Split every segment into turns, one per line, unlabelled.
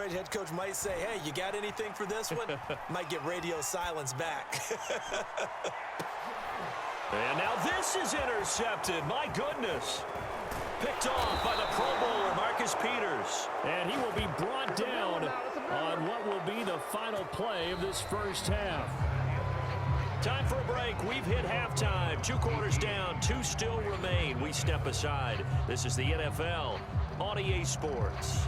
afraid head coach might say, hey, you got anything for this one? Might get radio silence back.
And now this is intercepted. My goodness. Picked off by the Pro Bowler, Marcus Peters. And he will be brought down on what will be the final play of this first half. Time for a break. We've hit halftime. 2 quarters down. 2 still remain. We step aside. This is the NFL on EA Sports.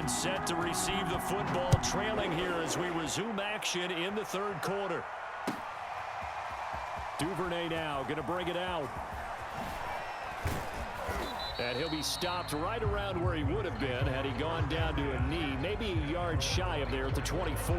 Set to receive the football, trailing here as we resume action in the 3rd quarter. Duvernay now going to bring it out. And he'll be stopped right around where he would have been had he gone down to a knee, maybe a yard shy of there at the 24.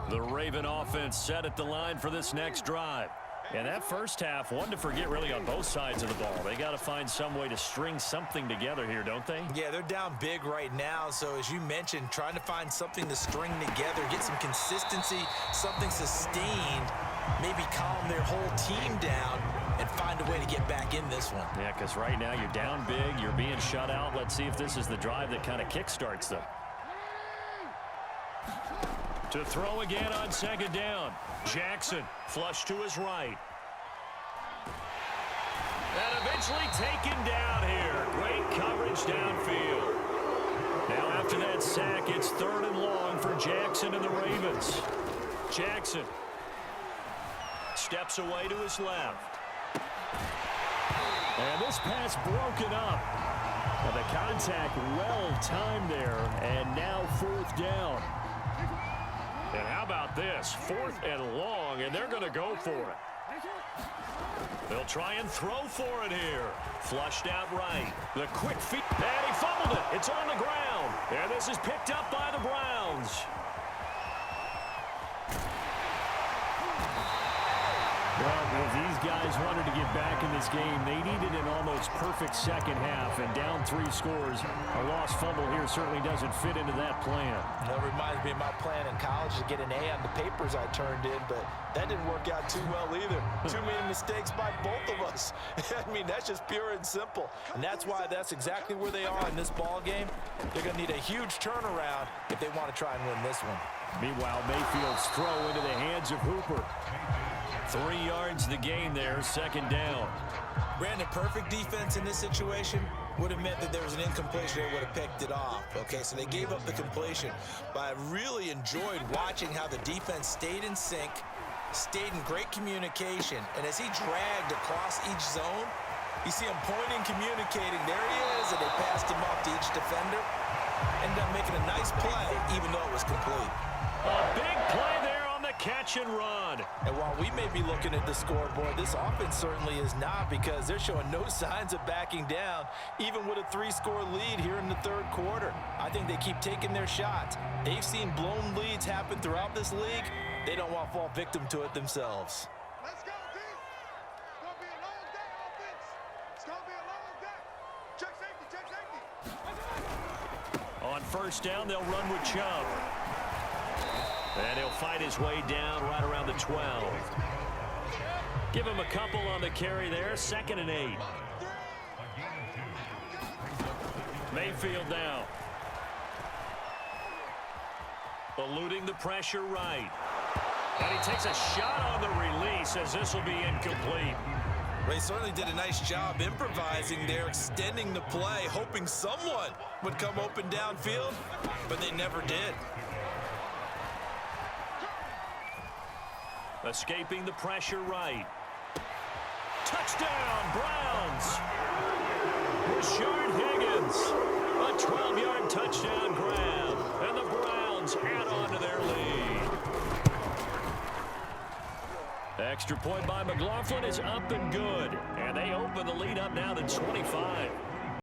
The Raven offense set at the line for this next drive. And that first half, one to forget really on both sides of the ball. They got to find some way to string something together here, don't they?
Yeah, they're down big right now. So as you mentioned, trying to find something to string together, get some consistency, something sustained, maybe calm their whole team down and find a way to get back in this one.
Yeah, because right now you're down big, you're being shut out. Let's see if this is the drive that kind of kickstarts them. To throw again on 2nd down. Jackson flush to his right. And eventually taken down here. Great coverage downfield. Now after that sack, it's 3rd and long for Jackson and the Ravens. Jackson steps away to his left. And this pass broken up. And the contact well timed there. And now 4th down. And how about this? 4th and long, and they're going to go for it. They'll try and throw for it here. Flushed out right. The quick feet, and he fumbled it. It's on the ground. And this is picked up by the Browns. Well, if these guys wanted to get back in this game, they needed an almost perfect second half, and down 3 scores. A lost fumble here certainly doesn't fit into that plan.
That reminds me of my plan in college to get an A on the papers I turned in, but that didn't work out too well either. Too many mistakes by both of us. I mean, that's just pure and simple. And that's why that's exactly where they are in this ball game. They're going to need a huge turnaround if they want to try and win this one.
Meanwhile, Mayfield's throw into the hands of Hooper. 3 yards the gain there, 2nd down.
Brandon, perfect defense in this situation would have meant that there was an incompletion. They would have picked it off. Okay, so they gave up the completion. But I really enjoyed watching how the defense stayed in sync, stayed in great communication. And as he dragged across each zone, you see him pointing, communicating. There he is, and they passed him off to each defender. Ended up making a nice play, even though it was complete.
A big play there on the catch and run.
And while we may be looking at the scoreboard, this offense certainly is not, because they're showing no signs of backing down, even with a 3-score lead here in the 3rd quarter. I think they keep taking their shots. They've seen blown leads happen throughout this league. They don't want to fall victim to it themselves.
Let's go, team. It's going to be a long day, offense. It's going to be a long day. Check safety, check safety.
On 1st down, they'll run with Chubb. And he'll fight his way down right around the 12. Give him a couple on the carry there. 2nd and 8. Mayfield now. Eluding the pressure right. And he takes a shot on the release as this will be incomplete.
They certainly did a nice job improvising there, extending the play, hoping someone would come open downfield, but they never did.
Escaping the pressure right. Touchdown, Browns. Rashard Higgins. A 12-yard touchdown grab. And the Browns add on to their lead. The extra point by McLaughlin is up and good. And they open the lead up now to 25.